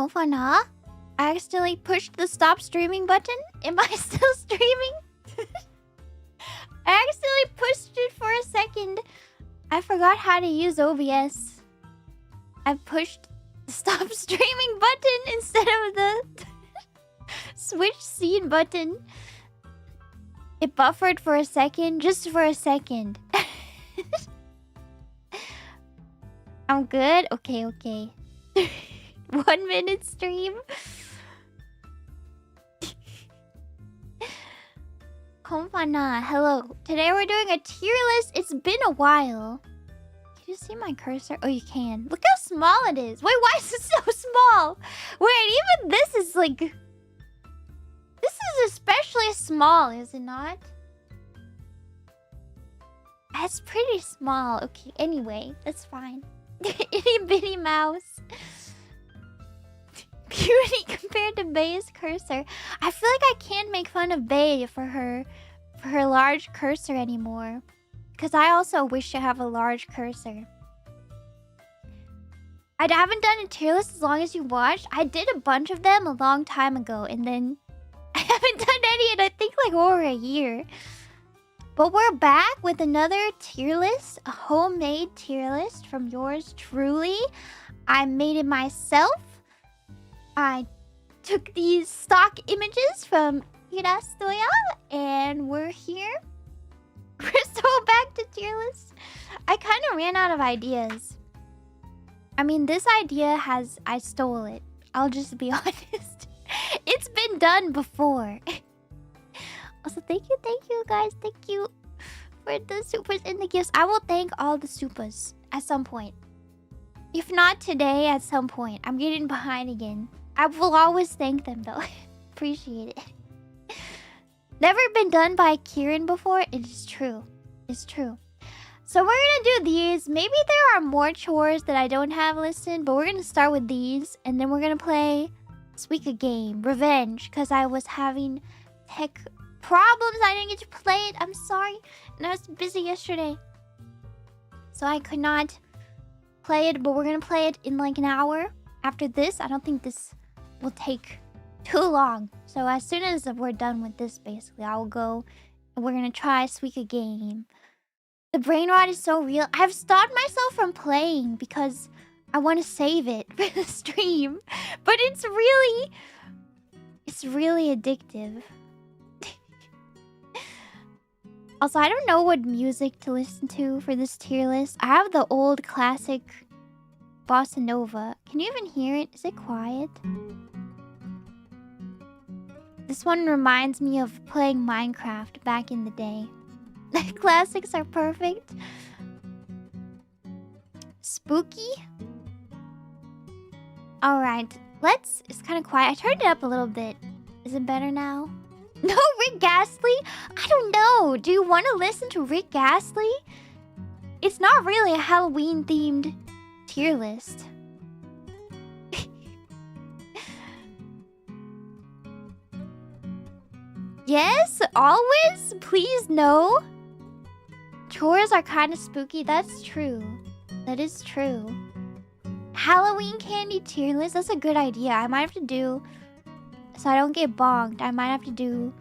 Fauna? I accidentally pushed the stop streaming button? Am I still streaming? I accidentally pushed it for a second. I forgot how to use OBS. I pushed the stop streaming button instead of the switch scene button. It buffered for a second, just for a second. I'm good? Okay, okay. 1 minute stream. Konfana, hello. Today we're doing a tier list. It's been a while. Can you see my cursor? Oh, you can. Look how small it is. Wait, why is it so small? Wait, even this is like... This is especially small, is it not? That's pretty small. Okay, anyway, that's fine. Itty bitty mouse. Beauty compared to Bay's cursor. I feel like I can't make fun of Bay for her large cursor anymore. Because I also wish to have a large cursor. I haven't done a tier list as long as you watched. I did a bunch of them a long time ago. And then I haven't done any in I think like over a year. But we're back with another tier list. A homemade tier list from yours truly. I made it myself. I took these stock images from Irastoya, and we're here. We're so back to tier list. I kind of ran out of ideas. I mean, this idea I stole it. I'll just be honest. It's been done before. Also, thank you guys. Thank you for the supers and the gifts. I will thank all the supers at some point. If not today, at some point. I'm getting behind again. I will always thank them though. Appreciate it. Never been done by Kieran before. It is true. It's true. So we're gonna do these. Maybe there are more chores that I don't have listed, but we're gonna start with these, and then we're gonna play this week a game, Revenge, because I was having tech problems. I didn't get to play it. I'm sorry. And I was busy yesterday, so I could not play it, but we're gonna play it in like an hour. After this, I don't think this will take too long. So as soon as we're done with this, basically, I will go and we're gonna try Suika game. The brain rot is so real. I've stopped myself from playing because I want to save it for the stream. But it's really addictive. Also, I don't know what music to listen to for this tier list. I have the old classic Bossa Nova. Can you even hear it? Is it quiet? This one reminds me of playing Minecraft back in the day. The classics are perfect. Spooky? Alright, it's kind of quiet. I turned it up a little bit. Is it better now? No, Rick Ghastly? I don't know. Do you want to listen to Rick Ghastly? It's not really a Halloween-themed tier list. Yes, always? Please, no. Chores are kind of spooky. That's true. That is true. Halloween candy tier list. That's a good idea. I might have to do... So I don't get bonked. I might have to do...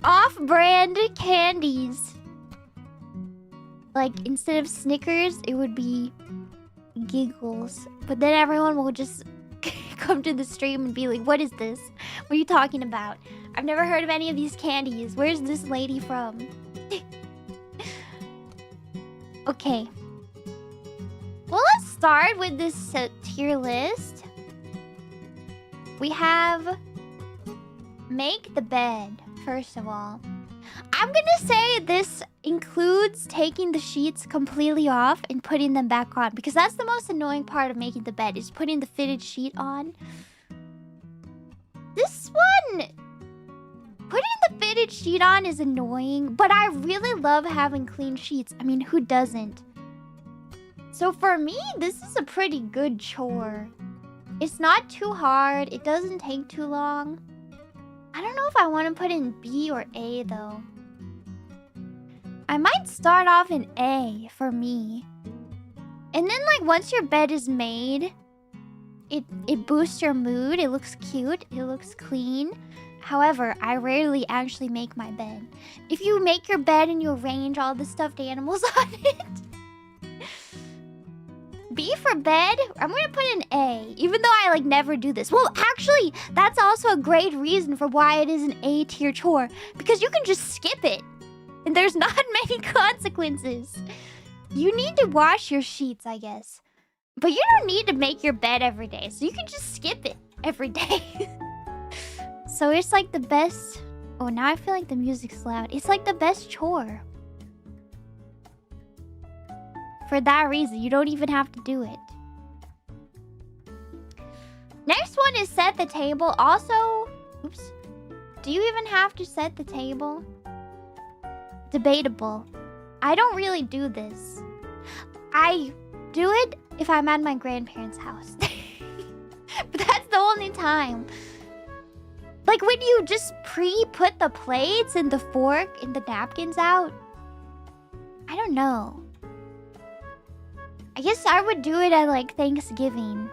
off-brand candies. Like, instead of Snickers, it would be... Giggles. But then everyone will just... come to the stream and be like, what is this? What are you talking about? I've never heard of any of these candies. Where's this lady from? Okay. Well, let's start with this tier list. We have... Make the bed, first of all. I'm gonna say this includes taking the sheets completely off and putting them back on, because that's the most annoying part of making the bed, is putting the fitted sheet on. This one... Putting the fitted sheet on is annoying, but I really love having clean sheets. I mean, who doesn't? So for me, this is a pretty good chore. It's not too hard. It doesn't take too long. I don't know if I want to put in B or A, though. I might start off in A for me. And then, like, once your bed is made, it boosts your mood. It looks cute. It looks clean. However, I rarely actually make my bed. If you make your bed and you arrange all the stuffed animals on it... B for bed, I'm gonna put an A, even though I, like, never do this. Well, actually, that's also a great reason for why it is an A tier chore. Because you can just skip it. And there's not many consequences. You need to wash your sheets, I guess. But you don't need to make your bed every day, so you can just skip it every day. So it's like the best... Oh, now I feel like the music's loud. It's like the best chore. For that reason, you don't even have to do it. Next one is set the table. Also... Oops. Do you even have to set the table? Debatable. I don't really do this. I do it if I'm at my grandparents' house. But that's the only time. Like when you just pre-put the plates and the fork and the napkins out. I don't know. I guess I would do it at like Thanksgiving.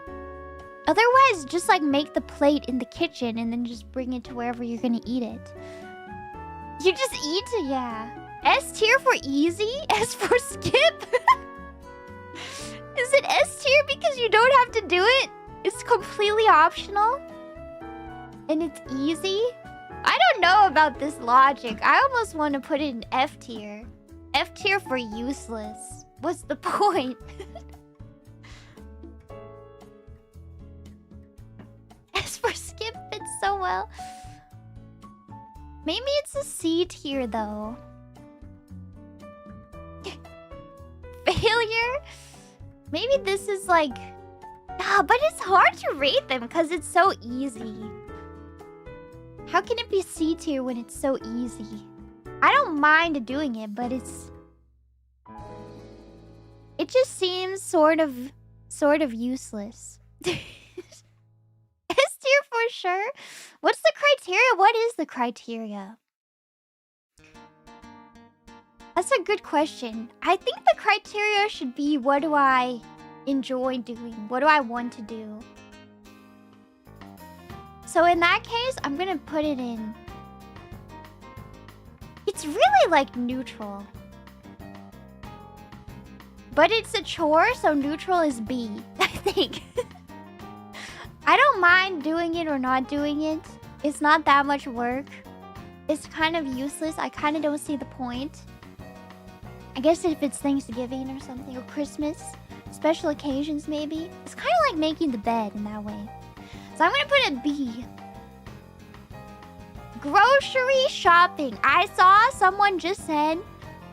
Otherwise, just like make the plate in the kitchen and then just bring it to wherever you're gonna eat it. You just eat it, yeah. S tier for easy? S for skip? Is it S tier because you don't have to do it? It's completely optional? And it's easy? I don't know about this logic. I almost want to put it in F tier. F tier for useless. What's the point? S for skip fits so well. Maybe it's a C tier though. Failure? Maybe this is like... but it's hard to rate them because it's so easy. How can it be C tier when it's so easy? I don't mind doing it, but it's... It just seems sort of useless. S tier for sure. What's the criteria? What is the criteria? That's a good question. I think the criteria should be, what do I enjoy doing? What do I want to do? So in that case, I'm gonna put it in... It's really like neutral. But it's a chore, so neutral is B, I think. I don't mind doing it or not doing it. It's not that much work. It's kind of useless. I kind of don't see the point. I guess if it's Thanksgiving or something, or Christmas, special occasions maybe. It's kind of like making the bed in that way. So I'm gonna put a B. Grocery shopping. I saw someone just said,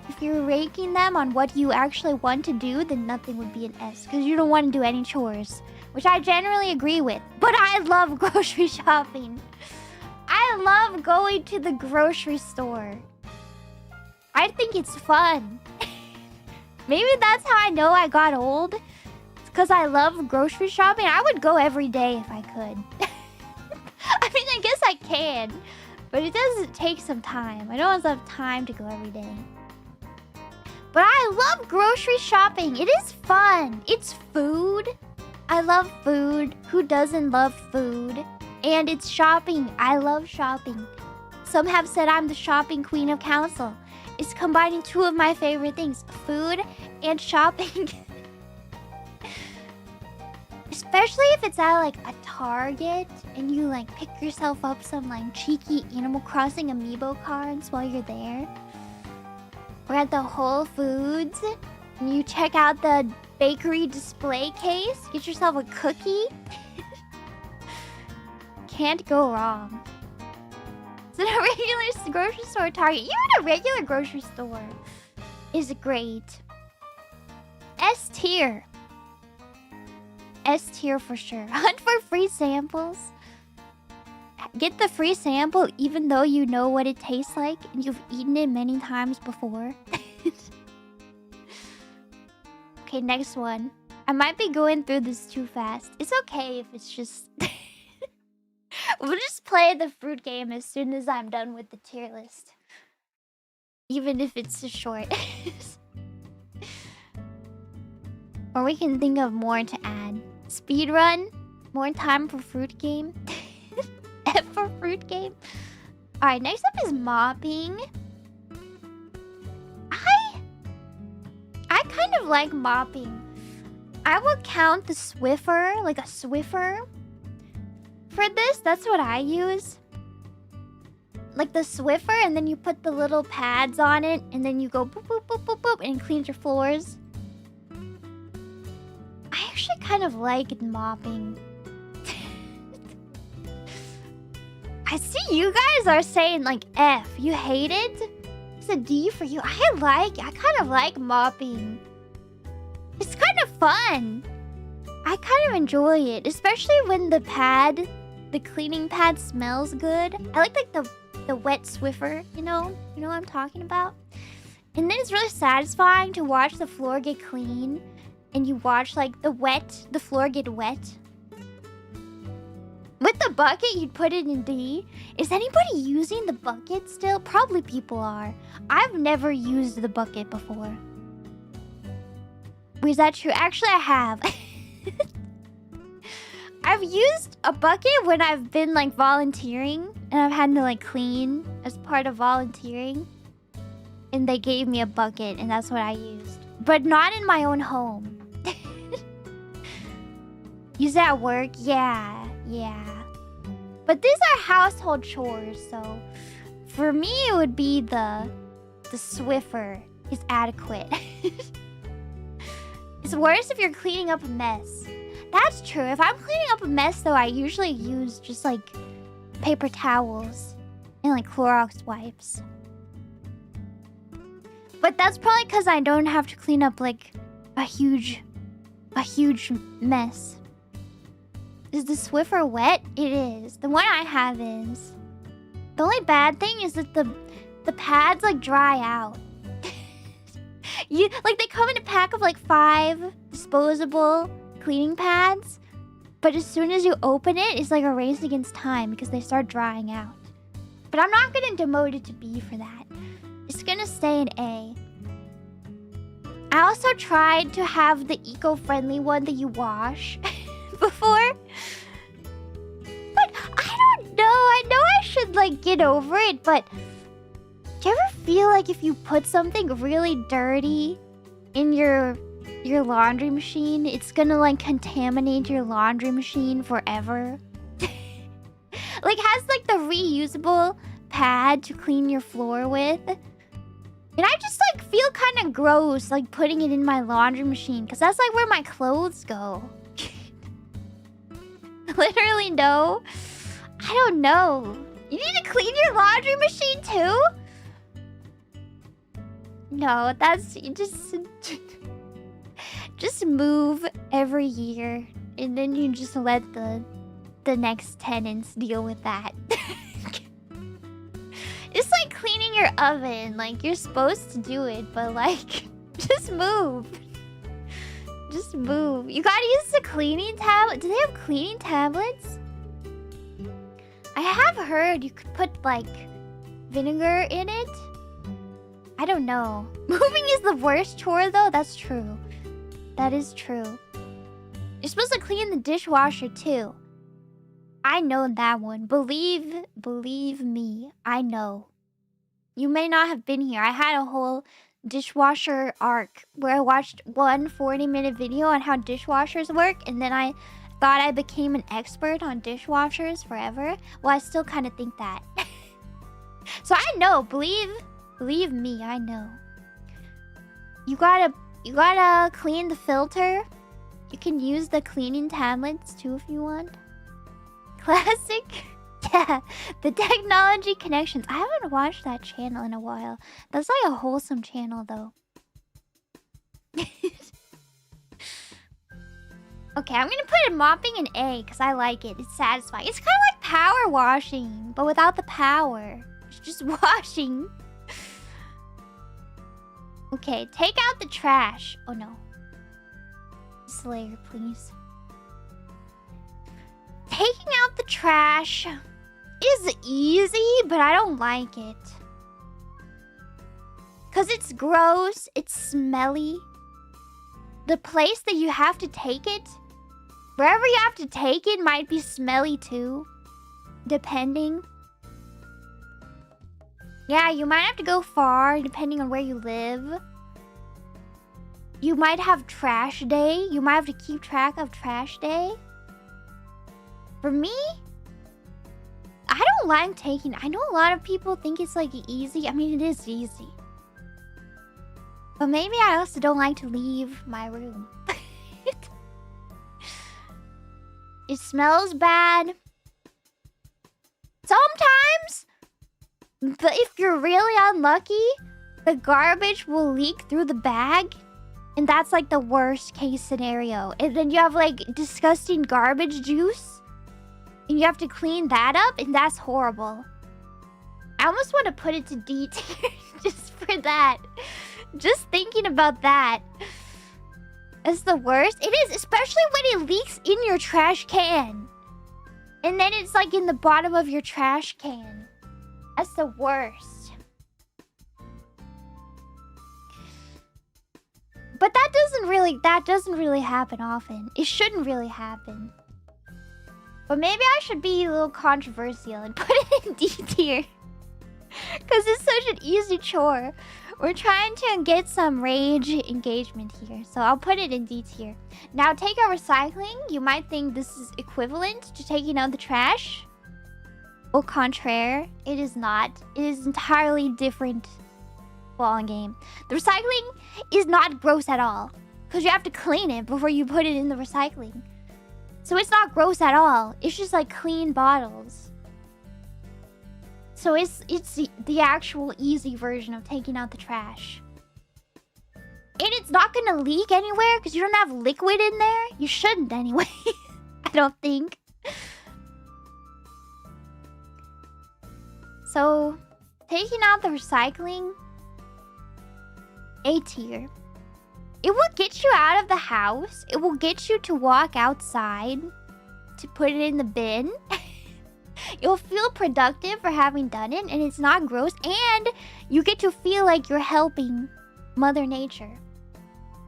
if you're ranking them on what you actually want to do, then nothing would be an S, because you don't want to do any chores, which I generally agree with. But I love grocery shopping. I love going to the grocery store. I think it's fun. Maybe that's how I know I got old. It's because I love grocery shopping. I would go every day if I could. I mean, I guess I can. But it does take some time. I don't always have time to go every day. But I love grocery shopping. It is fun. It's food. I love food. Who doesn't love food? And it's shopping. I love shopping. Some have said I'm the shopping queen of council. It's combining two of my favorite things, food and shopping. Especially if it's at like a Target and you like pick yourself up some like cheeky Animal Crossing amiibo cards while you're there. Or at the Whole Foods and you check out the bakery display case, get yourself a cookie. Can't go wrong. Is it a regular grocery store or Target? Even a regular grocery store is great. S tier. S tier for sure. Hunt for free samples. Get the free sample even though you know what it tastes like and you've eaten it many times before. Okay, next one. I might be going through this too fast. It's okay if it's just... We'll just play the fruit game as soon as I'm done with the tier list. Even if it's too short. Or we can think of more to add. Speedrun? More time for fruit game? F for fruit game? Alright, next up is mopping. I kind of like mopping. I would count the Swiffer, like a Swiffer. For this, that's what I use. Like the Swiffer, and then you put the little pads on it, and then you go boop, boop, boop, boop, boop, and it cleans your floors. I actually kind of like mopping. I see you guys are saying like F. You hate it? It's a D for you. I kind of like mopping. It's kind of fun. I kind of enjoy it, especially when the cleaning pad smells good. I like the wet Swiffer, you know what I'm talking about? And then it's really satisfying to watch the floor get clean and you watch like the floor get wet. With the bucket, you'd put it in D. Is anybody using the bucket still? Probably people are. I've never used the bucket before. Is that true? Actually, I have. I've used a bucket when I've been like volunteering and I've had to like clean as part of volunteering. And they gave me a bucket and that's what I used. But not in my own home. Use it at work? Yeah. But these are household chores, so for me it would be the Swiffer is adequate. It's worse if you're cleaning up a mess. That's true. If I'm cleaning up a mess, though, I usually use just, like, paper towels and, like, Clorox wipes. But that's probably because I don't have to clean up, like, a huge mess. Is the Swiffer wet? It is. The one I have is. The only bad thing is that the pads, like, dry out. They come in a pack of, like, 5 disposable cleaning pads, but as soon as you open it, it's like a race against time because they start drying out. But I'm not gonna demote it to B for that. It's gonna stay in A. I also tried to have the eco-friendly one that you wash before, but I don't know. I know I should like get over it, but do you ever feel like if you put something really dirty in your laundry machine, it's gonna like contaminate your laundry machine forever? Like has like the reusable pad to clean your floor with, and I just like feel kind of gross like putting it in my laundry machine because that's like where my clothes go. Literally no. I don't know. You need to clean your laundry machine too? No, that's just move every year and then you just let the next tenants deal with that. It's like cleaning your oven. Like you're supposed to do it, but like just move. Just move. You gotta use the cleaning tablet. Do they have cleaning tablets? I have heard you could put, like, vinegar in it. I don't know. Moving is the worst chore, though. That's true. That is true. You're supposed to clean the dishwasher, too. I know that one. Believe me, I know. You may not have been here. I had a whole dishwasher arc where I watched one 40-minute video on how dishwashers work, and then I thought I became an expert on dishwashers forever. Well, I still kind of think that. So I know. Believe me, I know. You gotta clean the filter. You can use the cleaning tablets too if you want. Classic. Yeah, the technology connections. I haven't watched that channel in a while. That's like a wholesome channel, though. Okay, I'm gonna put in mopping an A because I like it. It's satisfying. It's kind of like power washing, but without the power. It's just washing. Okay, take out the trash. Oh no. Slayer, please. Taking out the trash is easy, but I don't like it. Because it's gross, it's smelly. The place that you have to take it, wherever you have to take it might be smelly too. Depending. Yeah, you might have to go far depending on where you live. You might have trash day. You might have to keep track of trash day. For me, I don't like taking... I know a lot of people think it's like easy. I mean, it is easy. But maybe I also don't like to leave my room. It smells bad. Sometimes, but if you're really unlucky, the garbage will leak through the bag. And that's like the worst case scenario. And then you have like disgusting garbage juice. And you have to clean that up, and that's horrible. I almost want to put it to D tier just for that. Just thinking about that. It's the worst. It is, especially when it leaks in your trash can. And then it's like in the bottom of your trash can. That's the worst. But that doesn't really happen often. It shouldn't really happen. But maybe I should be a little controversial and put it in D tier. Because it's such an easy chore. We're trying to get some rage engagement here. So I'll put it in D tier. Now take out recycling. You might think this is equivalent to taking out the trash. Au contraire, it is not. It is entirely different ball game. The recycling is not gross at all. Because you have to clean it before you put it in the recycling. So it's not gross at all. It's just like clean bottles. So it's the actual easy version of taking out the trash. And it's not gonna leak anywhere because you don't have liquid in there. You shouldn't anyway. I don't think. So, taking out the recycling, A tier. It will get you out of the house. It will get you to walk outside to put it in the bin. You'll feel productive for having done it, and it's not gross, and you get to feel like you're helping Mother Nature.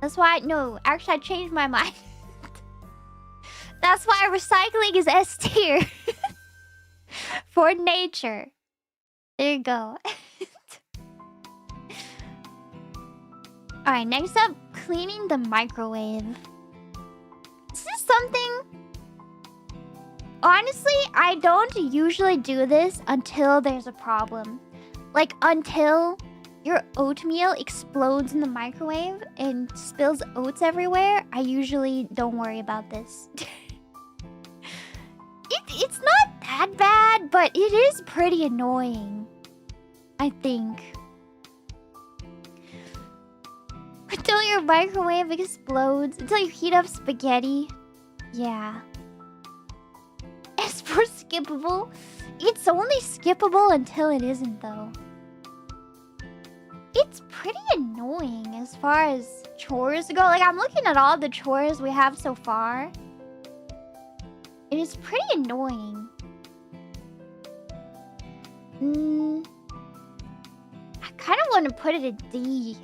That's why, no, actually I changed my mind. That's why recycling is S tier. For nature. There you go. Alright, next up, cleaning the microwave. This is something... Honestly, I don't usually do this until there's a problem. Like, until your oatmeal explodes in the microwave and spills oats everywhere, I usually don't worry about this. It's not that bad, but it is pretty annoying, I think. Until your microwave explodes, until you heat up spaghetti. Yeah. As for skippable, it's only skippable until it isn't, though. It's pretty annoying as far as chores go. Like, I'm looking at all the chores we have so far. It is pretty annoying. I kind of want to put it at D.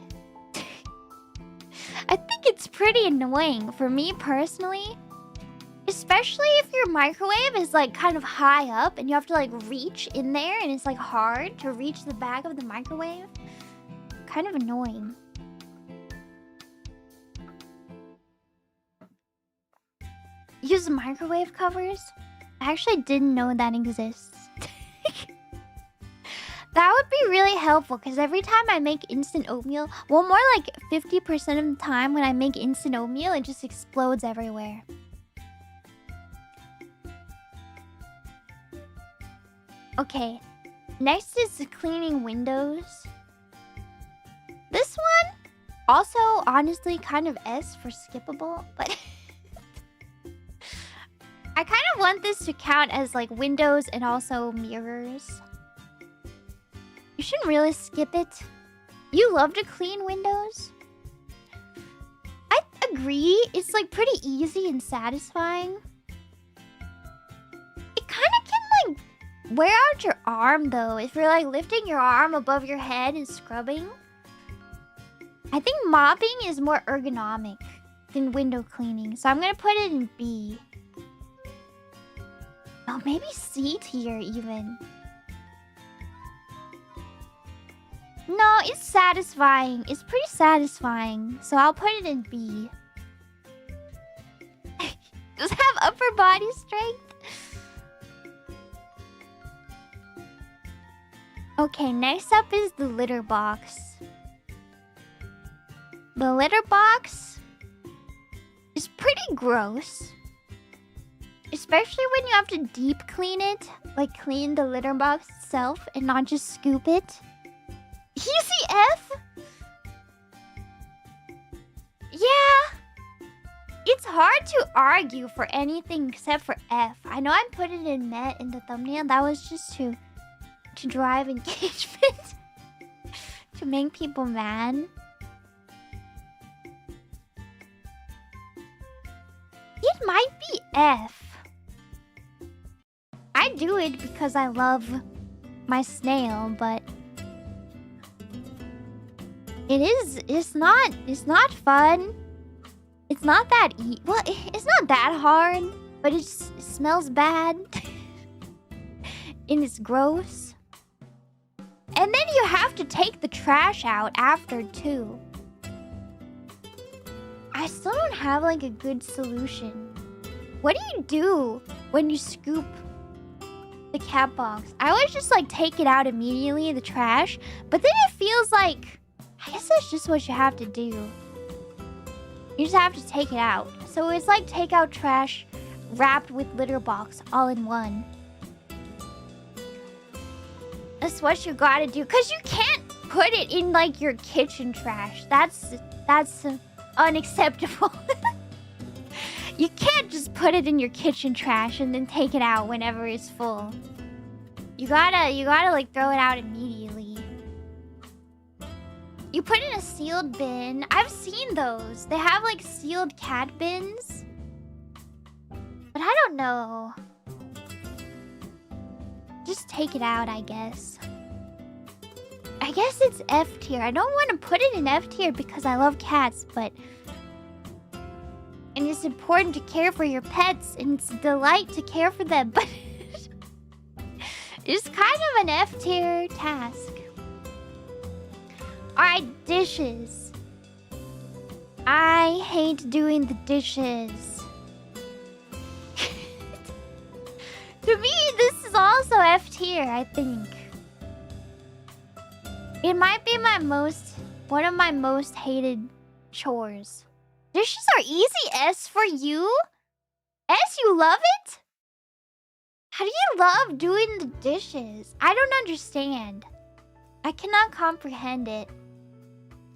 I think it's pretty annoying for me personally. Especially if your microwave is like kind of high up and you have to like reach in there and it's like hard to reach the back of the microwave. Kind of annoying. Use microwave covers? I actually didn't know that exists. That would be really helpful because every time I make instant oatmeal, well, more like 50% of the time when I make instant oatmeal, it just explodes everywhere. Okay, next is cleaning windows. This one, also honestly kind of S for skippable, but I kind of want this to count as like windows and also mirrors. You shouldn't really skip it. You love to clean windows? I agree, it's like pretty easy and satisfying. It kind of can like wear out your arm though, if you're like lifting your arm above your head and scrubbing. I think mopping is more ergonomic than window cleaning, so I'm gonna put it in B. Oh, maybe C tier even. No, it's satisfying. It's pretty satisfying, so I'll put it in B. Does it have upper body strength? Okay, next up is the litter box. The litter box is pretty gross. Especially when you have to deep clean it. Like clean the litter box itself and not just scoop it. Easy F? Yeah. It's hard to argue for anything except for F. I know I put it in net in the thumbnail. That was just to drive engagement. To make people mad. It might be F. I do it because I love my snail, but it's not fun. It's not that well, it's not that hard, but it smells bad. And it's gross. And then you have to take the trash out after too. I still don't have like a good solution. What do you do when you scoop the cat box? I always just like take it out immediately, the trash, but then it feels like, I guess that's just what you have to do. You just have to take it out. So it's like take out trash wrapped with litter box all in one. That's what you gotta do, because you can't put it in like your kitchen trash. That's unacceptable. You can't just put it in your kitchen trash and then take it out whenever it's full. You gotta like throw it out immediately. You put in a sealed bin. I've seen those. They have like sealed cat bins. But I don't know. Just take it out, I guess. I guess it's F tier. I don't want to put it in F tier because I love cats, but... And it's important to care for your pets, and it's a delight to care for them, but... It's kind of an F tier task. Alright, dishes. I hate doing the dishes. To me, this is also F tier, I think. It might be one of my most hated chores. Dishes are easy S for you? S, you love it? How do you love doing the dishes? I don't understand. I cannot comprehend it.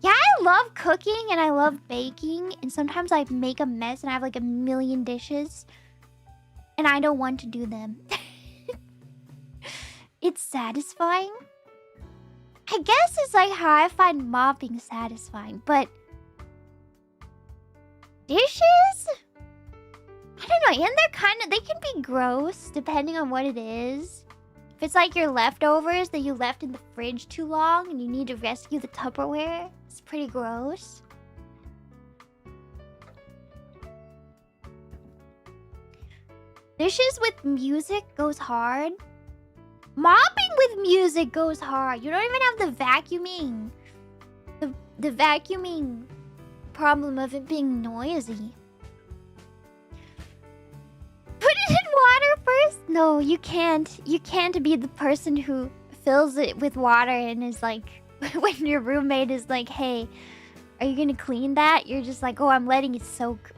Yeah, I love cooking and I love baking. And sometimes I make a mess and I have like a million dishes. And I don't want to do them. It's satisfying. I guess it's like how I find mopping satisfying, but... Dishes? I don't know, and they can be gross depending on what it is. If it's like your leftovers that you left in the fridge too long and you need to rescue the Tupperware, it's pretty gross. Dishes with music goes hard. Mopping with music goes hard. You don't even have the vacuuming. The vacuuming problem of it being noisy. Put it in water first? No, you can't. You can't be the person who fills it with water and is like, when your roommate is like, hey, are you gonna clean that? You're just like, oh, I'm letting it soak.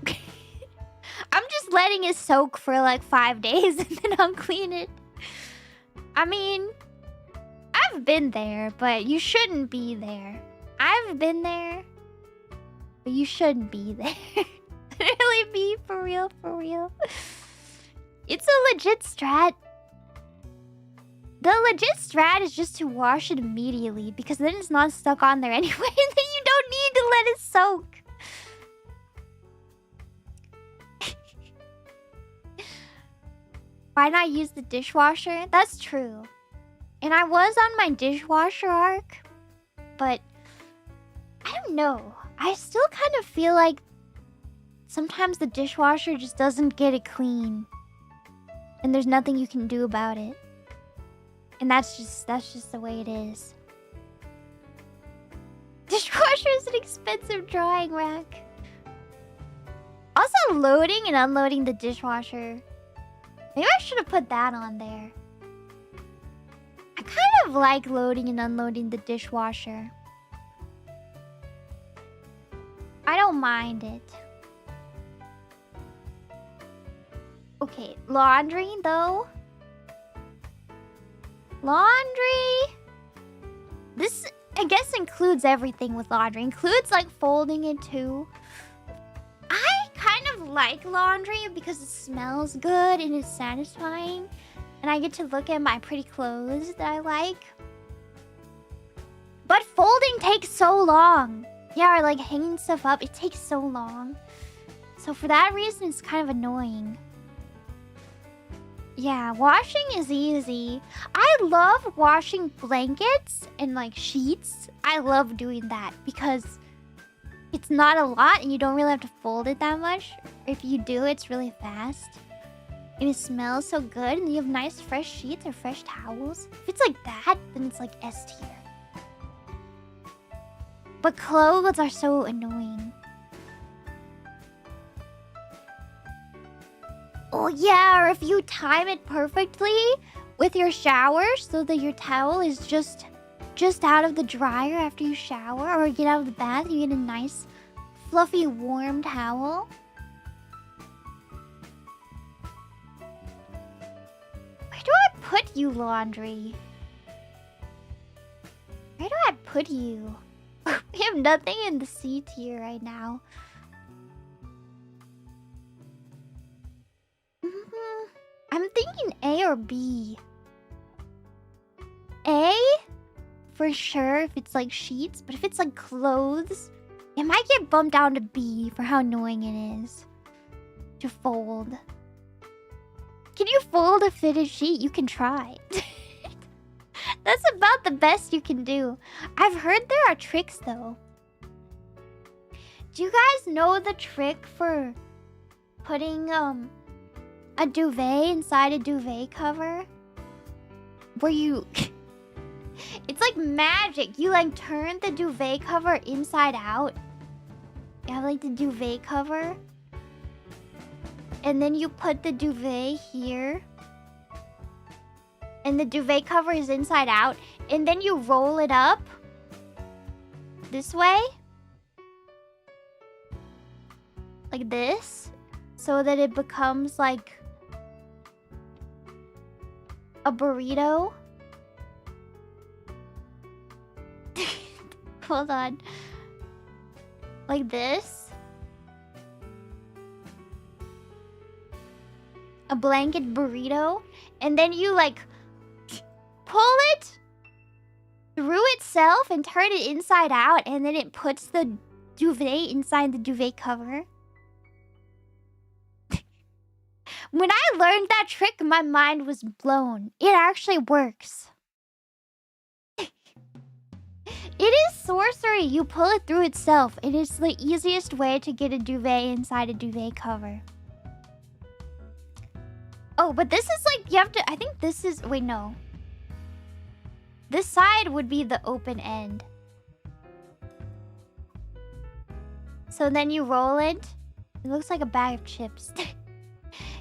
I'm just letting it soak for like 5 days and then I'll clean it. I mean, I've been there, but you shouldn't be there. I've been there, but you shouldn't be there. Literally be for real, for real. It's a legit strat. The legit strat is just to wash it immediately because then it's not stuck on there anyway. And then you don't need to let it soak. Why not use the dishwasher? That's true. And I was on my dishwasher arc, but I don't know. I still kind of feel like sometimes the dishwasher just doesn't get it clean. And there's nothing you can do about it. And that's just the way it is. Dishwasher is an expensive drying rack. Also, loading and unloading the dishwasher. Maybe I should have put that on there. I kind of like loading and unloading the dishwasher. I don't mind it. Okay, laundry though. Laundry. This, I guess, includes everything with laundry. Includes like folding it too. I kind of like laundry because it smells good and it's satisfying. And I get to look at my pretty clothes that I like. But folding takes so long. Yeah, or like hanging stuff up, it takes so long. So for that reason, it's kind of annoying. Yeah, washing is easy. I love washing blankets and like sheets. I love doing that because it's not a lot and you don't really have to fold it that much. If you do, it's really fast. And it smells so good and you have nice fresh sheets or fresh towels. If it's like that, then it's like S tier. But clothes are so annoying. Oh yeah, or if you time it perfectly with your shower so that your towel is just out of the dryer after you shower or get out of the bath, you get a nice fluffy warm towel. Where do I put you, laundry? Where do I put you? We have nothing in the C tier right now. I'm thinking A or B. A? For sure, if it's like sheets. But if it's like clothes, it might get bumped down to B for how annoying it is to fold. Can you fold a fitted sheet? You can try. That's about the best you can do. I've heard there are tricks though. Do you guys know the trick for putting a duvet inside a duvet cover? Where you... It's like magic. You like turn the duvet cover inside out. You have like the duvet cover. And then you put the duvet here. And the duvet cover is inside out. And then you roll it up. This way. Like this. So that it becomes like a burrito. Hold on. Like this. A blanket burrito. And then you like pull it through itself and turn it inside out. And then it puts the duvet inside the duvet cover. When I learned that trick, my mind was blown. It actually works. It is sorcery. You pull it through itself. It is the easiest way to get a duvet inside a duvet cover. Oh, but this is like, you have to, I think this is, wait, no. This side would be the open end. So then you roll it. It looks like a bag of chips.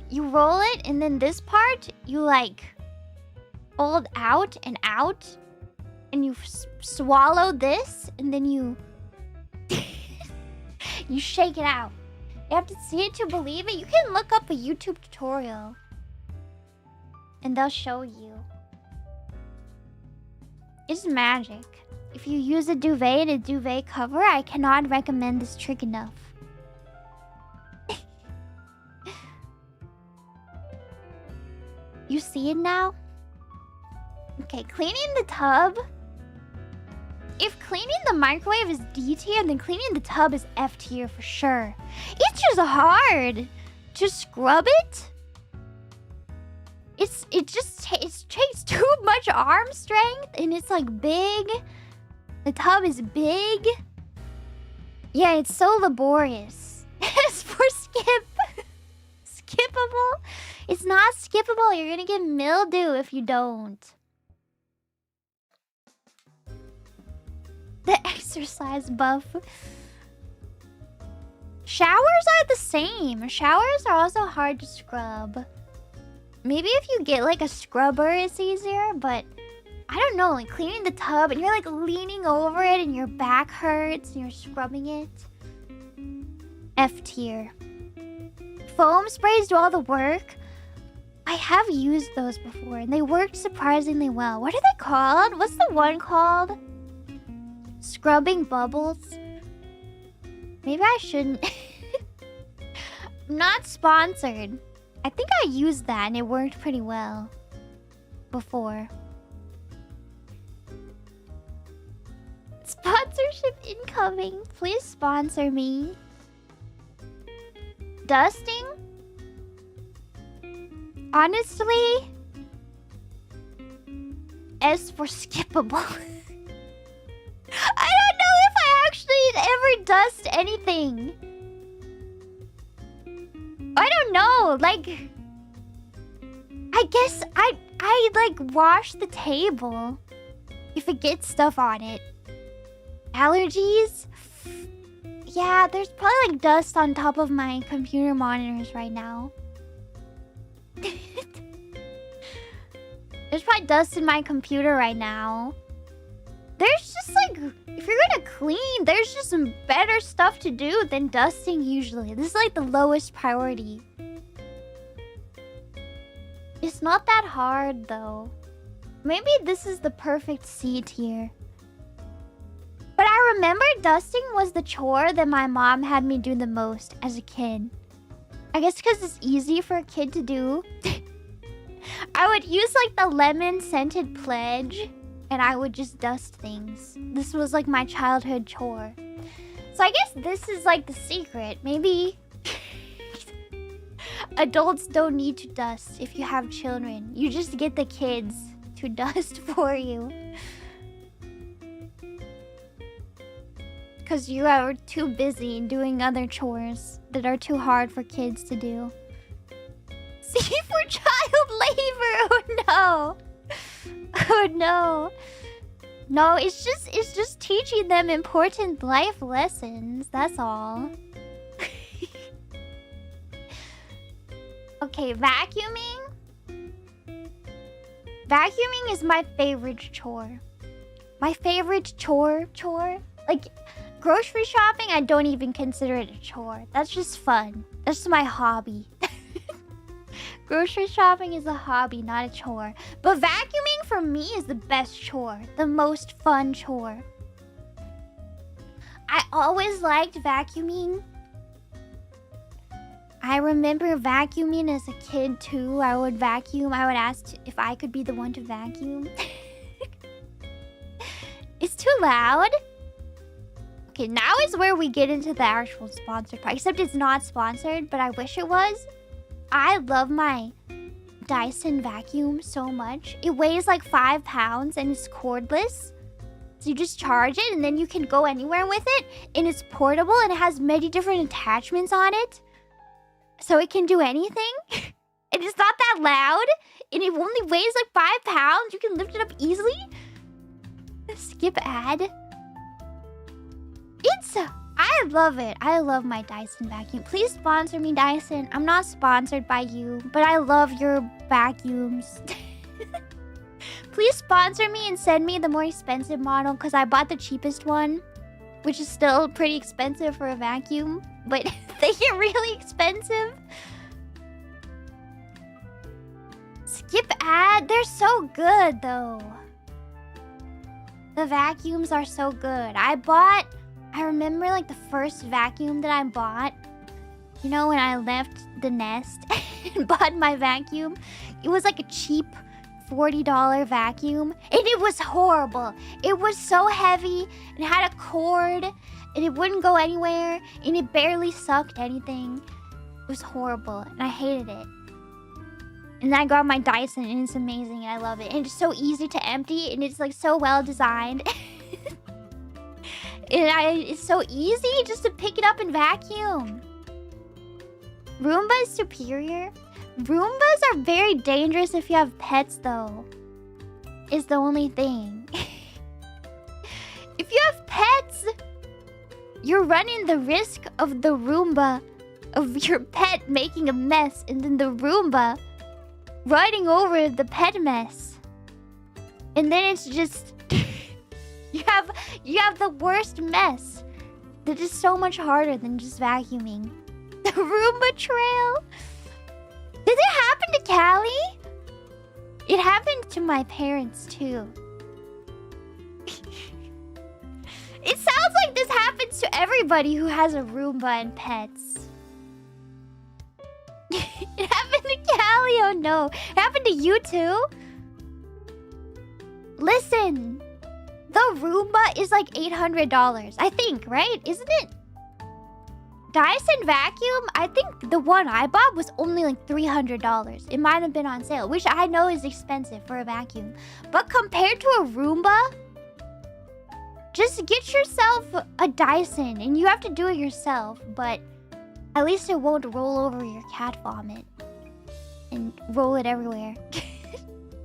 You roll it, and then this part, you like fold out, and you swallow this, and then you you shake it out. You have to see it to believe it. You can look up a YouTube tutorial, and they'll show you. It's magic. If you use a duvet and a duvet cover, I cannot recommend this trick enough. You see it now? Okay, cleaning the tub. If cleaning the microwave is D tier, then cleaning the tub is F tier for sure. It's just hard to scrub it. It takes too much arm strength, and it's like big. The tub is big. Yeah, it's so laborious. As for skippable, it's not skippable. You're gonna get mildew if you don't. The exercise buff. Showers are the same. Showers are also hard to scrub. Maybe if you get like a scrubber, it's easier, but I don't know, like cleaning the tub and you're like leaning over it and your back hurts and you're scrubbing it. F tier. Foam sprays do all the work. I have used those before and they worked surprisingly well. What are they called? What's the one called? Scrubbing bubbles? Maybe I shouldn't. I'm not sponsored. I think I used that and it worked pretty well before. Sponsorship incoming. Please sponsor me. Dusting? Honestly, S for skippable. I don't know if I actually ever dust anything. I don't know, like I guess I like wash the table if it gets stuff on it. Allergies? Yeah, there's probably like dust on top of my computer monitors right now. There's probably dust in my computer right now. There's just like, if you're gonna clean, there's just some better stuff to do than dusting usually. This is like the lowest priority. It's not that hard though. Maybe this is the perfect C tier. But I remember dusting was the chore that my mom had me do the most as a kid. I guess because it's easy for a kid to do. I would use like the lemon scented pledge and I would just dust things. This was like my childhood chore. So I guess this is like the secret. Maybe adults don't need to dust if you have children. You just get the kids to dust for you. Because you are too busy doing other chores that are too hard for kids to do. C for child labor! Oh no! Oh no! No, it's just teaching them important life lessons, that's all. Okay, vacuuming? Vacuuming is my favorite chore. My favorite chore? Like, grocery shopping, I don't even consider it a chore. That's just fun. That's my hobby. Grocery shopping is a hobby, not a chore. But vacuuming for me is the best chore. The most fun chore. I always liked vacuuming. I remember vacuuming as a kid too. I would vacuum. I would ask if I could be the one to vacuum. It's too loud. Okay, now is where we get into the actual sponsored part. Except it's not sponsored, but I wish it was. I love my Dyson vacuum so much. It weighs like 5 pounds and it's cordless. So you just charge it and then you can go anywhere with it. And it's portable and it has many different attachments on it. So it can do anything. And it's not that loud. And it only weighs like 5 pounds. You can lift it up easily. Skip ad. I love it. I love my Dyson vacuum. Please sponsor me, Dyson. I'm not sponsored by you, but I love your vacuums. Please sponsor me and send me the more expensive model because I bought the cheapest one, which is still pretty expensive for a vacuum, but they get really expensive. Skip ad. They're so good, though. The vacuums are so good. I remember like the first vacuum that I bought. You know, when I left the nest and bought my vacuum, it was like a cheap $40 vacuum. And it was horrible. It was so heavy. It had a cord. And it wouldn't go anywhere. And it barely sucked anything. It was horrible. And I hated it. And then I got my Dyson and it's amazing. And I love it. And it's so easy to empty. And it's like so well designed. It's so easy just to pick it up and vacuum. Roomba is superior. Roombas are very dangerous if you have pets, though. Is the only thing. If you have pets, you're running the risk of the Roomba, of your pet making a mess, and then the Roomba riding over the pet mess. And then it's just... You have the worst mess. That is so much harder than just vacuuming. The Roomba trail. Did it happen to Callie? It happened to my parents too. It sounds like this happens to everybody who has a Roomba and pets. It happened to Callie, oh no. It happened to you too? Listen. The Roomba is like $800, I think, right? Isn't it? Dyson vacuum, I think the one I bought was only like $300. It might have been on sale, which I know is expensive for a vacuum. But compared to a Roomba, just get yourself a Dyson. And you have to do it yourself, but at least it won't roll over your cat vomit. And roll it everywhere.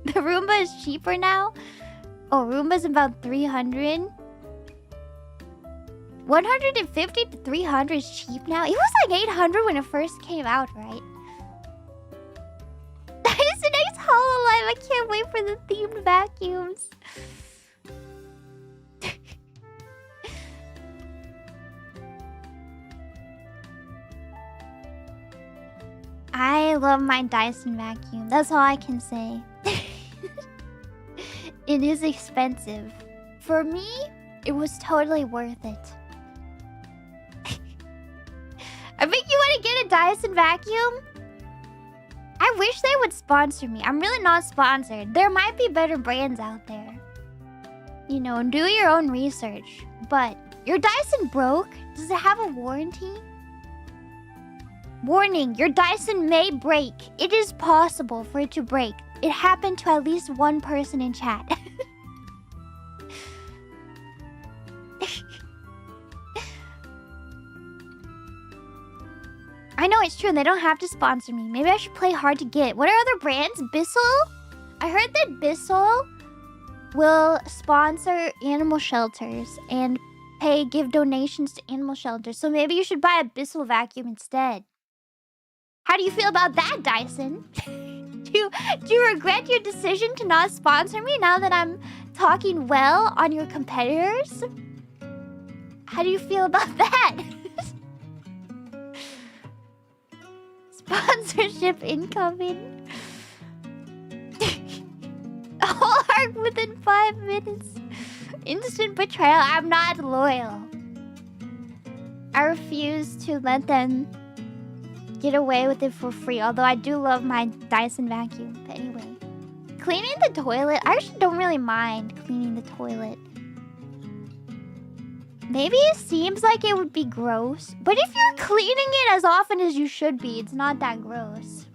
The Roomba is cheaper now. Oh, Roomba's about 300. 150 to 300 is cheap now. It was like 800 when it first came out, right? That is the next hololive. I can't wait for the themed vacuums. I love my Dyson vacuum. That's all I can say. It is expensive. For me, it was totally worth it. I think you want to get a Dyson vacuum? I wish they would sponsor me. I'm really not sponsored. There might be better brands out there. You know, do your own research. But your Dyson broke? Does it have a warranty? Warning, your Dyson may break. It is possible for it to break. It happened to at least one person in chat. I know it's true. They don't have to sponsor me. Maybe I should play hard to get. What are other brands? Bissell? I heard that Bissell will sponsor animal shelters and give donations to animal shelters. So maybe you should buy a Bissell vacuum instead. How do you feel about that, Dyson? Do you regret your decision to not sponsor me now that I'm talking well on your competitors? How do you feel about that? Sponsorship incoming. Whole arc within 5 minutes. Instant betrayal. I'm not loyal. I refuse to let them get away with it for free. Although I do love my Dyson vacuum. But anyway. Cleaning the toilet. I actually don't really mind cleaning the toilet. Maybe it seems like it would be gross. But if you're cleaning it as often as you should be, it's not that gross.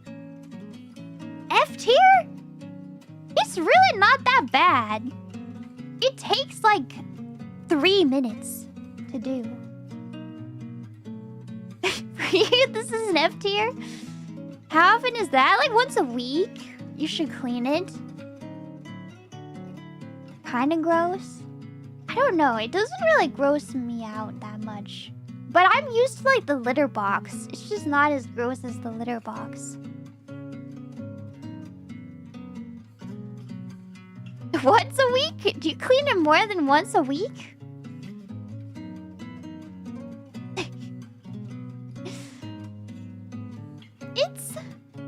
tier? It's really not that bad. It takes like 3 minutes to do. For you, this is an F tier? How often is that? Like once a week? You should clean it. Kinda gross. I don't know. It doesn't really gross me out that much. But I'm used to like the litter box. It's just not as gross as the litter box. Once a week? Do you clean it more than once a week?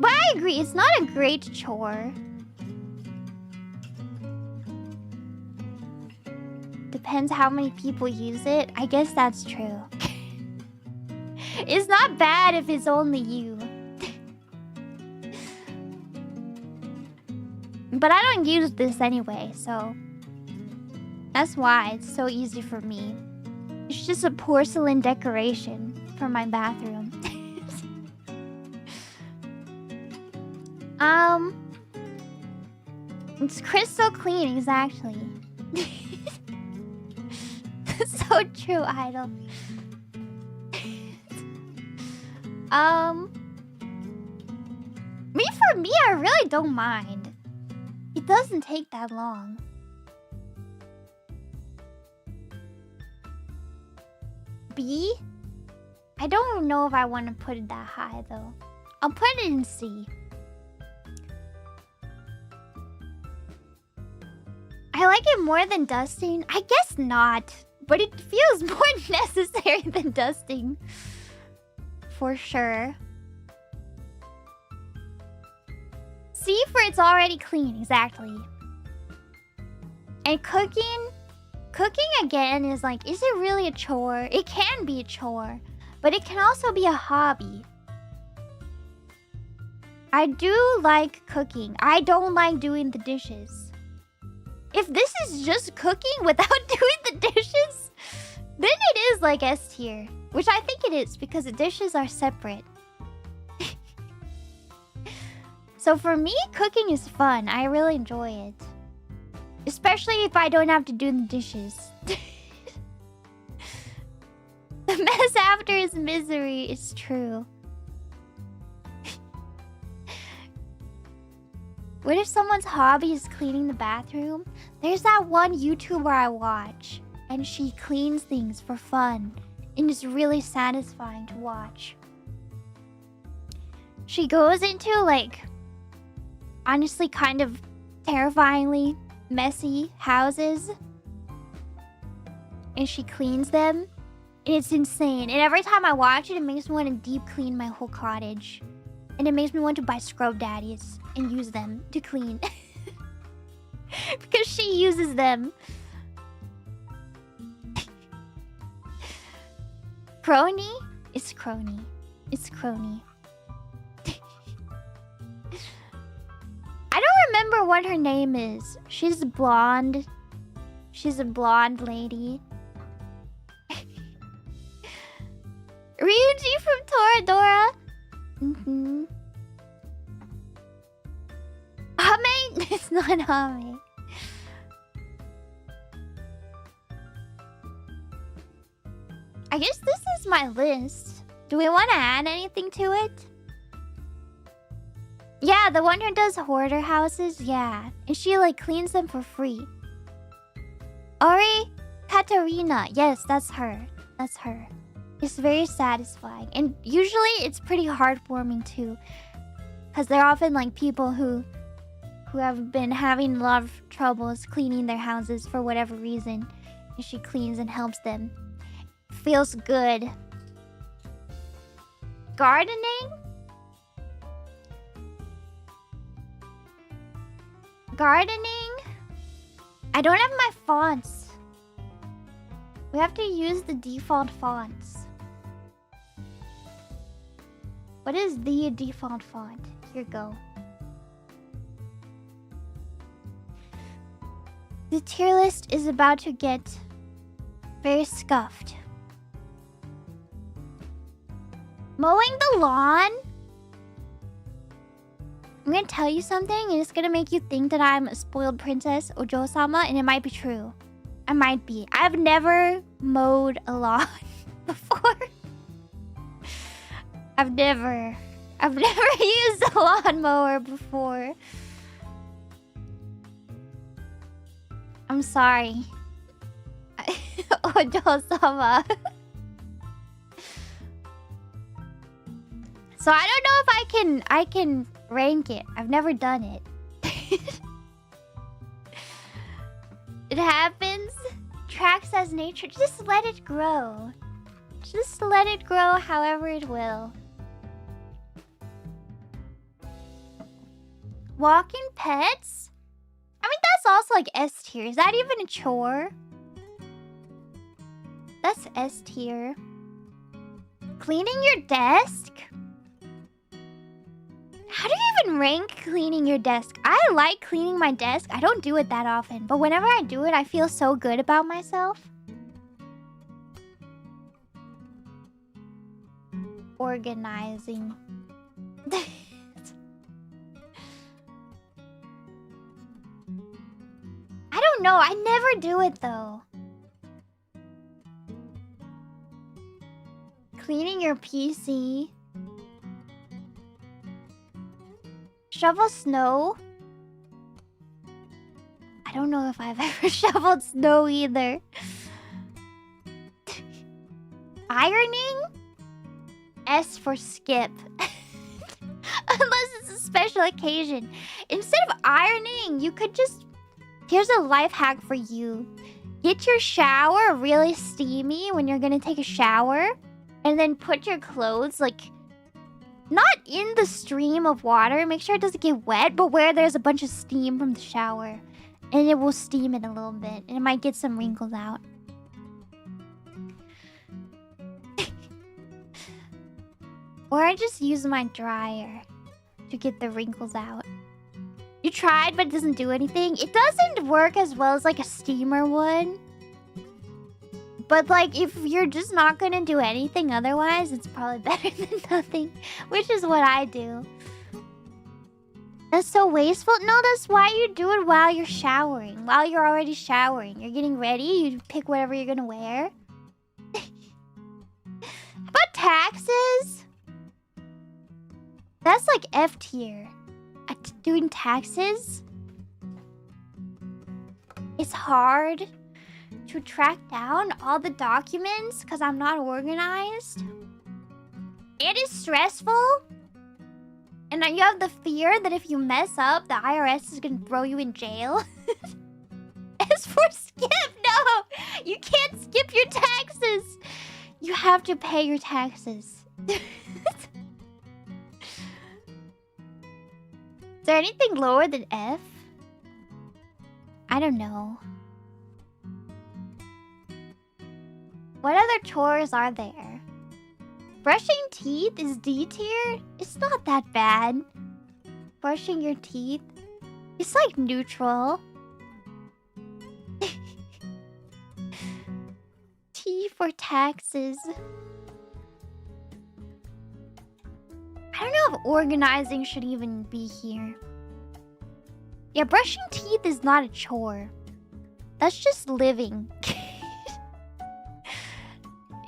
But I agree, it's not a great chore. Depends how many people use it. I guess that's true. It's not bad if it's only you. But I don't use this anyway, so... That's why it's so easy for me. It's just a porcelain decoration for my bathroom. It's crystal clean, exactly. So true, Idol. For me, I really don't mind. It doesn't take that long. B? I don't know if I want to put it that high, though. I'll put it in C. I like it more than dusting. I guess not. But it feels more necessary than dusting. For sure. C for it's already clean, exactly. And cooking again is like, is it really a chore? It can be a chore, but it can also be a hobby. I do like cooking. I don't like doing the dishes. If this is just cooking without doing the dishes, then it is like S tier. Which I think it is, because the dishes are separate. So for me, cooking is fun. I really enjoy it. Especially if I don't have to do the dishes. The mess after is misery. It's true. What if someone's hobby is cleaning the bathroom? There's that one YouTuber I watch, and she cleans things for fun, and it's really satisfying to watch. She goes into, like, honestly kind of terrifyingly messy houses, and she cleans them, and it's insane. And every time I watch it, it makes me want to deep clean my whole cottage. And it makes me want to buy scrub daddies and use them to clean. Because she uses them. Kronii? It's Kronii. It's Kronii. I don't remember what her name is. She's blonde. She's a blonde lady. Ryuji from Toradora. Mm-hmm. Hame? It's not Hame. I guess this is my list. Do we want to add anything to it? Yeah, the one who does hoarder houses, yeah. And she like cleans them for free. Ori Katarina. Yes, that's her. That's her. It's very satisfying. And usually it's pretty heartwarming too. Because they're often like people who have been having a lot of troubles cleaning their houses for whatever reason. And she cleans and helps them. Feels good. Gardening? Gardening? I don't have my fonts. We have to use the default fonts. What is the default font? Here you go. The tier list is about to get very scuffed. Mowing the lawn? I'm gonna tell you something, and it's gonna make you think that I'm a spoiled princess, Ojo-sama, and it might be true. I might be. I've never mowed a lawn before. I've never used a lawnmower before. I'm sorry. Ojo-sama. So I don't know if I can rank it. I've never done it. It happens. Tracks as nature. Just let it grow. Just let it grow however it will. Walking pets? I mean, that's also like S tier. Is that even a chore? That's S tier. Cleaning your desk? How do you even rank cleaning your desk? I like cleaning my desk. I don't do it that often, but whenever I do it, I feel so good about myself. Organizing. I don't know. I never do it though. Cleaning your PC. Shovel snow? I don't know if I've ever shoveled snow either. Ironing? S for skip. Unless it's a special occasion. Instead of ironing, you could just... Here's a life hack for you. Get your shower really steamy when you're gonna take a shower. And then put your clothes, like... Not in the stream of water. Make sure it doesn't get wet, but where there's a bunch of steam from the shower. And it will steam it a little bit. And it might get some wrinkles out. Or I just use my dryer to get the wrinkles out. You tried, but it doesn't do anything. It doesn't work as well as like a steamer would. But like, if you're just not gonna do anything otherwise, it's probably better than nothing. Which is what I do. That's so wasteful. No, that's why you do it while you're showering. While you're already showering. You're getting ready. You pick whatever you're gonna wear. How about taxes? That's like F tier. Doing taxes? It's hard to track down all the documents because I'm not organized. It is stressful. And you have the fear that if you mess up, the IRS is going to throw you in jail. As for skip, no! You can't skip your taxes! You have to pay your taxes. Is there anything lower than F? I don't know. What other chores are there? Brushing teeth is D tier? It's not that bad. Brushing your teeth? It's like neutral. T for taxes. I don't know if organizing should even be here. Yeah, brushing teeth is not a chore. That's just living.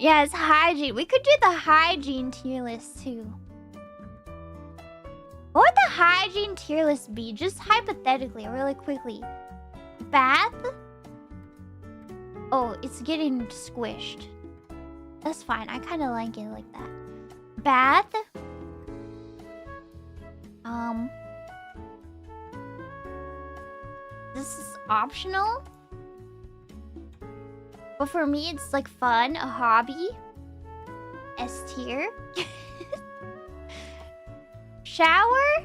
Yeah, it's hygiene. We could do the hygiene tier list too. What would the hygiene tier list be? Just hypothetically, really quickly. Bath? Oh, it's getting squished. That's fine. I kind of like it like that. Bath? This is optional. But for me, it's like fun, a hobby. S tier. Shower?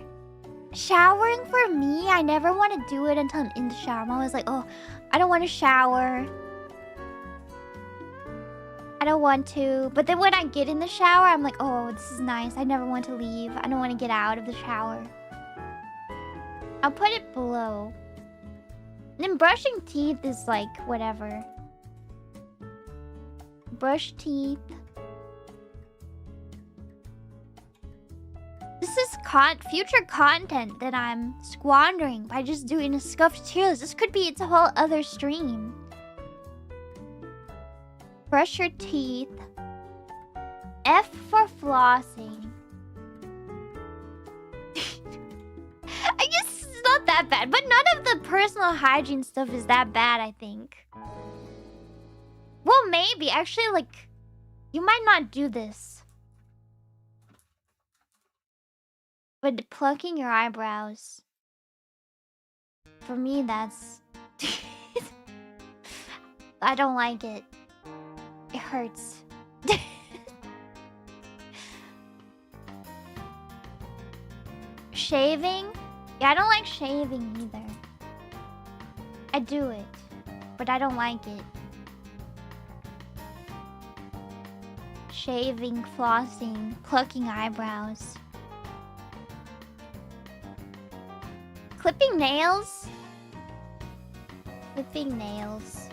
Showering for me, I never want to do it until I'm in the shower. I'm always like, oh, I don't want to shower. I don't want to. But then when I get in the shower, I'm like, oh, this is nice. I never want to leave. I don't want to get out of the shower. I'll put it below. And then brushing teeth is like, whatever. Brush teeth. This is future content that I'm squandering by just doing a scuffed tier list. This could be its whole other stream. Brush your teeth. F for flossing. I guess it's not that bad, but none of the personal hygiene stuff is that bad, I think. Well, maybe. Actually, like, you might not do this. But plucking your eyebrows. For me, that's... I don't like it. It hurts. Shaving? Yeah, I don't like shaving either. I do it, but I don't like it. Shaving, flossing, plucking eyebrows. Clipping nails? Clipping nails.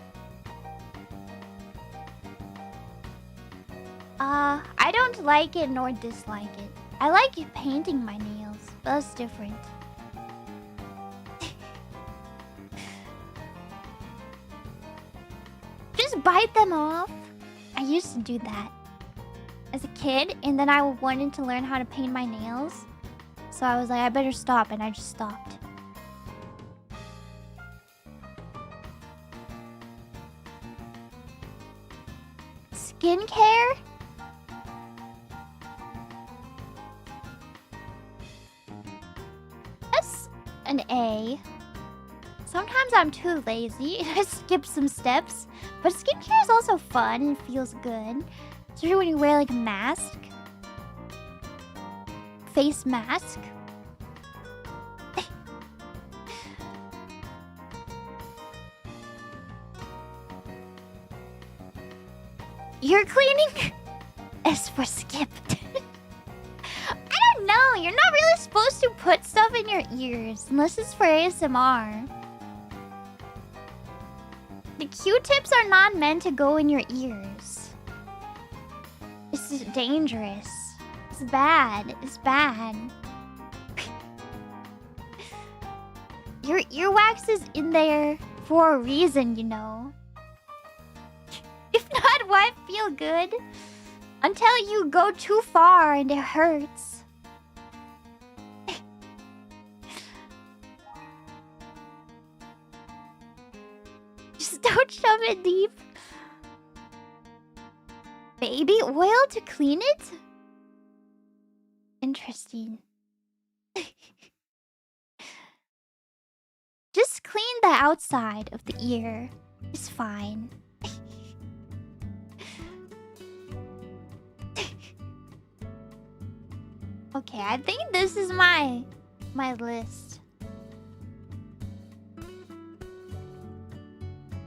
I don't like it nor dislike it. I like painting my nails, but that's different. Just bite them off. I used to do that as a kid, and then I wanted to learn how to paint my nails. So I was like, I better stop, and I just stopped. Skincare? That's an A. Sometimes I'm too lazy. I skip some steps. But skincare is also fun and feels good. Especially when you wear like a mask. Face mask. Ear cleaning? S for skipped. I don't know. You're not really supposed to put stuff in your ears unless it's for ASMR. The Q-tips are not meant to go in your ears. This is dangerous. It's bad. It's bad. Your earwax is in there for a reason, you know. If not, why feel good? Until you go too far and it hurts. Just don't shove it deep. Baby oil to clean it? Interesting. Just clean the outside of the ear. It's fine. Okay, I think this is my list.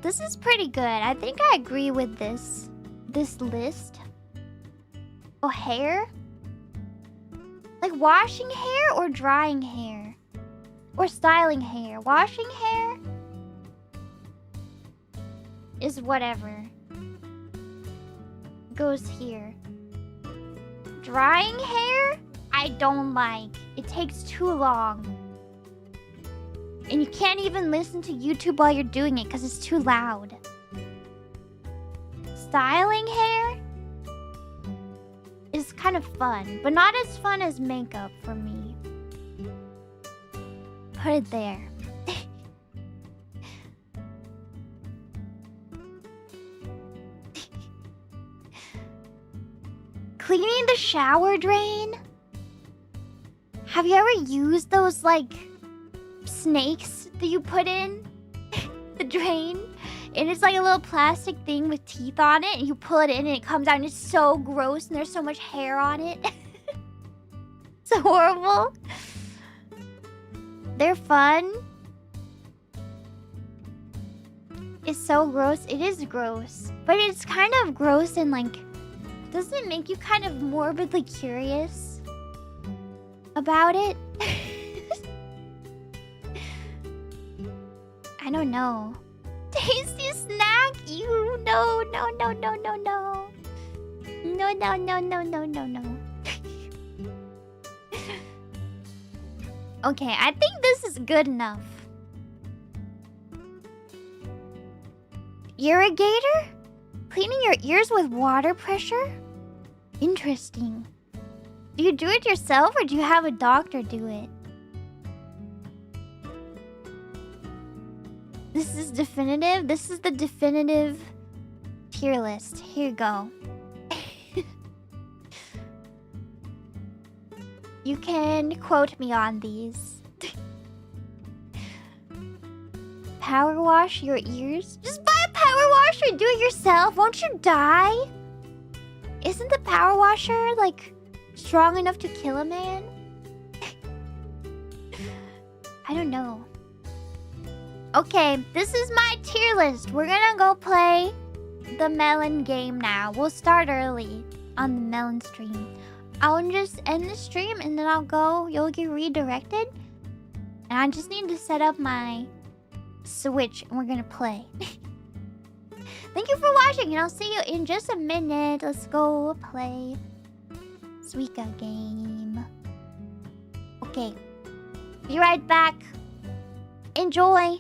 This is pretty good. I think I agree with this list. Oh, hair? Like washing hair or drying hair? Or styling hair? Washing hair is whatever. Goes here. Drying hair? I don't like. It takes too long. And you can't even listen to YouTube while you're doing it because it's too loud. Styling hair is kind of fun, but not as fun as makeup for me. Put it there. Cleaning the shower drain? Have you ever used those, like, snakes that you put in the drain? And it's like a little plastic thing with teeth on it, and you pull it in and it comes out and it's so gross and there's so much hair on it. It's horrible. They're fun. It's so gross. It is gross. But it's kind of gross and like... Doesn't it make you kind of morbidly curious about it? I don't know. Tasty snack? You no. No. Okay, I think this is good enough. Irrigator? Cleaning your ears with water pressure? Interesting. Do you do it yourself or do you have a doctor do it? This is definitive. This is the definitive tier list. Here you go. You can quote me on these. Power wash your ears? Just buy a power washer and do it yourself. Won't you die? Isn't the power washer, like, strong enough to kill a man? I don't know. Okay, this is my tier list. We're gonna go play the melon game now. We'll start early on the melon stream. I'll just end the stream and then I'll go. You'll get redirected. And I just need to set up my Switch and we're gonna play. Thank you for watching and I'll see you in just a minute. Let's go play Suika game. Okay. Be right back. Enjoy.